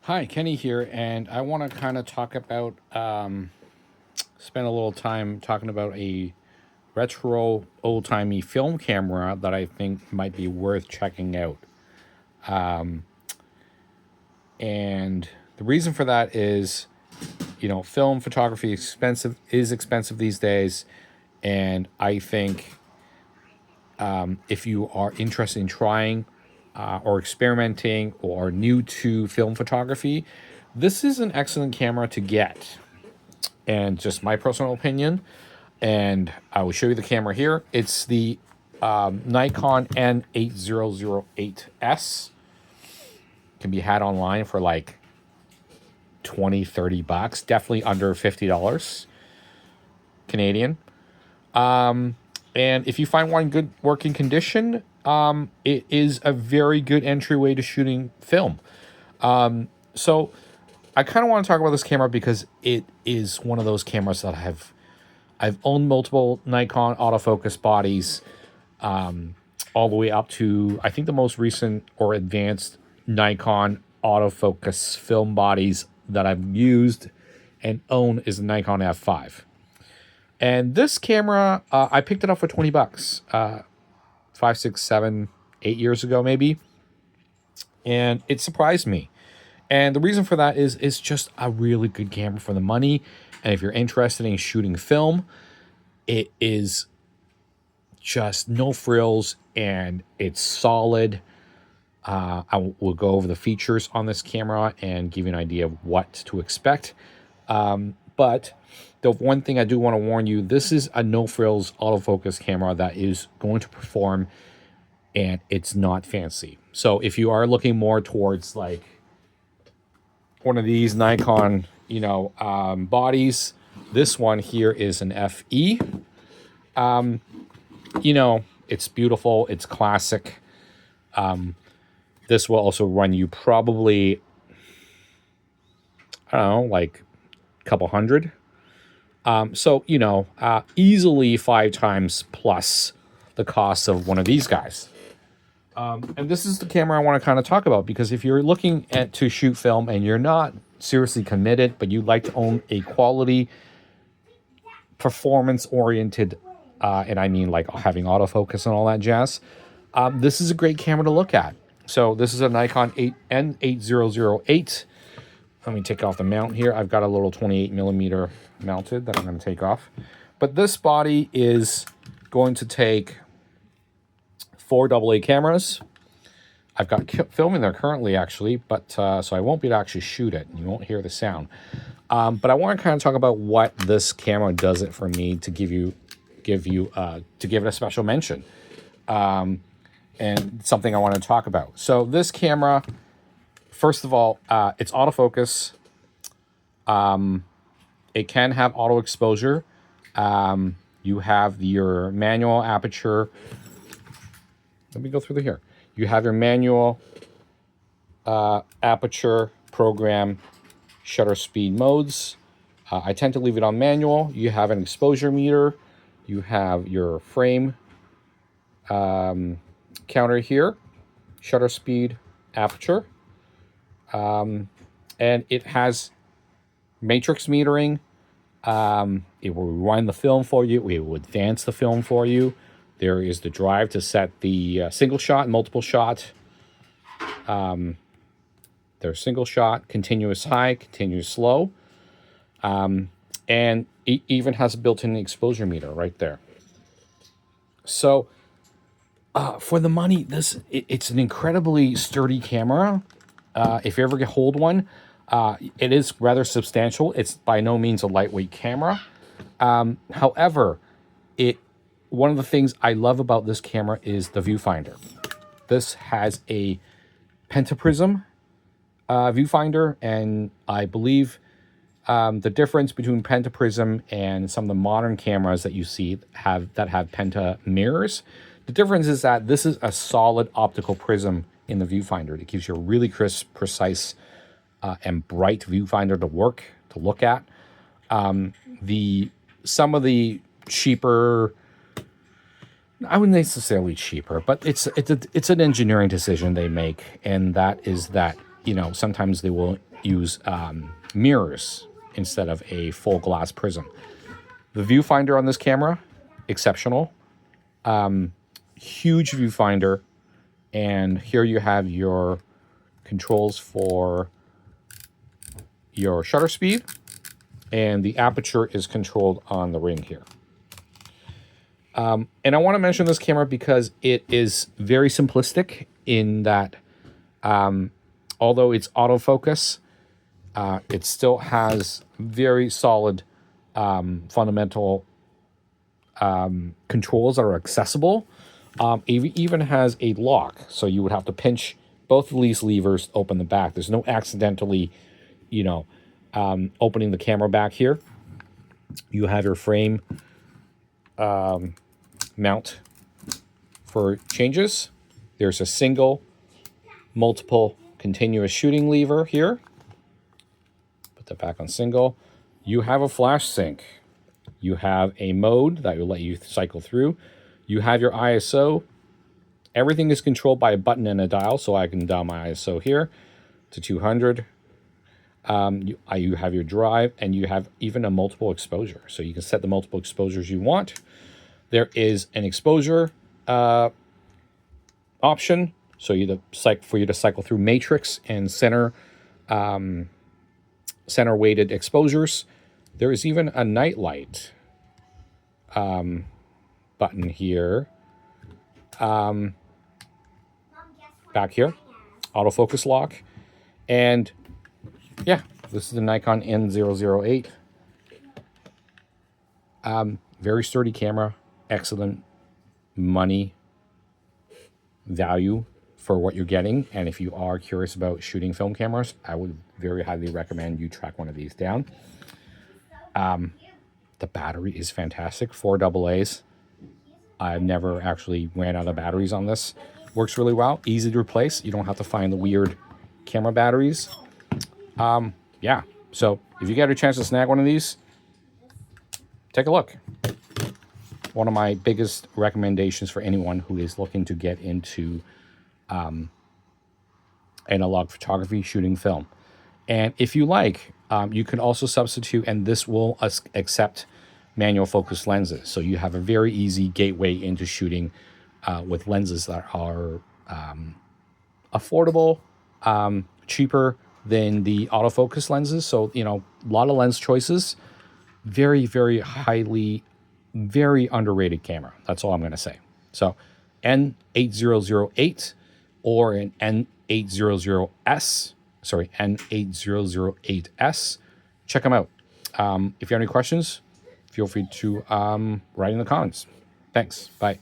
Hi, Kenny here, and I want to kind of talk about, spend a little time talking about a retro old timey film camera that I think might be worth checking out. And the reason for that is, film photography is expensive these days, and I think if you are interested in trying or experimenting or new to film photography, this is an excellent camera to get. And just my personal opinion, and I will show you the camera here. It's the Nikon N8008s. Can be had online for like 20-30 bucks, definitely under $50 Canadian. And if you find one in good working condition, it is a very good entryway to shooting film. So I kind of want to talk about this camera because it is one of those cameras that I've owned multiple Nikon autofocus bodies, all the way up to I think the most recent or advanced Nikon autofocus film bodies that I've used and own is the Nikon F5. And this camera, I picked it up for 20 bucks, 5, 6, 7, 8 years ago, maybe. And it surprised me. And the reason for that is it's just a really good camera for the money. And if you're interested in shooting film, it is just no frills and it's solid. I will go over the features on this camera and give you an idea of what to expect. But the one thing I do want to warn you, this is a no-frills autofocus camera that is going to perform, and it's not fancy. So if you are looking more towards like one of these Nikon, bodies, this one here is an FE. It's beautiful. It's classic. This will also run you probably, I don't know, like a couple hundred. Easily 5 times plus the cost of one of these guys. And this is the camera I want to kind of talk about, because if you're looking to shoot film and you're not seriously committed, but you'd like to own a quality, performance-oriented, and I mean like having autofocus and all that jazz, this is a great camera to look at. So this is a Nikon N8008. Let me take off the mount here. I've got a little 28 millimeter mounted that I'm going to take off. But this body is going to take 4 AA cameras. I've got film in there currently, actually, but so I won't be able to actually shoot it. You won't hear the sound. But I want to kind of talk about what this camera does it for me to give it a special mention, and something I want to talk about. So this camera, first of all, it's autofocus. It can have auto exposure. You have your manual aperture. Let me go through here. You have your manual aperture, program, shutter speed modes. I tend to leave it on manual. You have an exposure meter. You have your frame counter here, shutter speed, aperture. And it has matrix metering. It will rewind the film for you. It will advance the film for you. There is the drive to set the single shot, multiple shot. There's single shot, continuous high, continuous low. And it even has a built-in exposure meter right there. So for the money, it's an incredibly sturdy camera. If you ever get hold one, it is rather substantial. It's by no means a lightweight camera. However, one of the things I love about this camera is the viewfinder. This has a pentaprism viewfinder, and I believe the difference between pentaprism and some of the modern cameras that you see have penta mirrors, the difference is that this is a solid optical prism in the viewfinder. It gives you a really crisp, precise, and bright viewfinder to look at. Some of the cheaper, I wouldn't necessarily cheaper, but it's an engineering decision they make, and that is that sometimes they will use mirrors instead of a full glass prism. The viewfinder on this camera, exceptional. Huge viewfinder. And here you have your controls for your shutter speed, and the aperture is controlled on the ring here. And I want to mention this camera because it is very simplistic in that although it's autofocus, it still has very solid fundamental controls that are accessible. It even has a lock, so you would have to pinch both of these levers to open the back. There's no accidentally, opening the camera back here. You have your frame mount for changes. There's a single, multiple, continuous shooting lever here. Put that back on single. You have a flash sync. You have a mode that will let you cycle through. You have your ISO. Everything is controlled by a button and a dial, so I can dial my ISO here to 200. You have your drive, and you have even a multiple exposure. So you can set the multiple exposures you want. There is an exposure option, so for you to cycle through matrix and center weighted exposures. There is even a night light button here. Back here, autofocus lock, and yeah, this is the Nikon N8008. Very sturdy camera, excellent money value for what you're getting. And if you are curious about shooting film cameras, I would very highly recommend you track one of these down. The battery is fantastic, 4 AA's. I've never actually ran out of batteries on this. Works really well, easy to replace. You don't have to find the weird camera batteries. Yeah, so if you get a chance to snag one of these, take a look. One of my biggest recommendations for anyone who is looking to get into analog photography, shooting film. And if you like, you can also substitute, and this will accept manual focus lenses. So you have a very easy gateway into shooting with lenses that are affordable, cheaper than the autofocus lenses. So, a lot of lens choices. Very, very highly, very underrated camera. That's all I'm going to say. So N8008 or an N8008s. Check them out. If you have any questions, feel free to write in the comments. Thanks. Bye.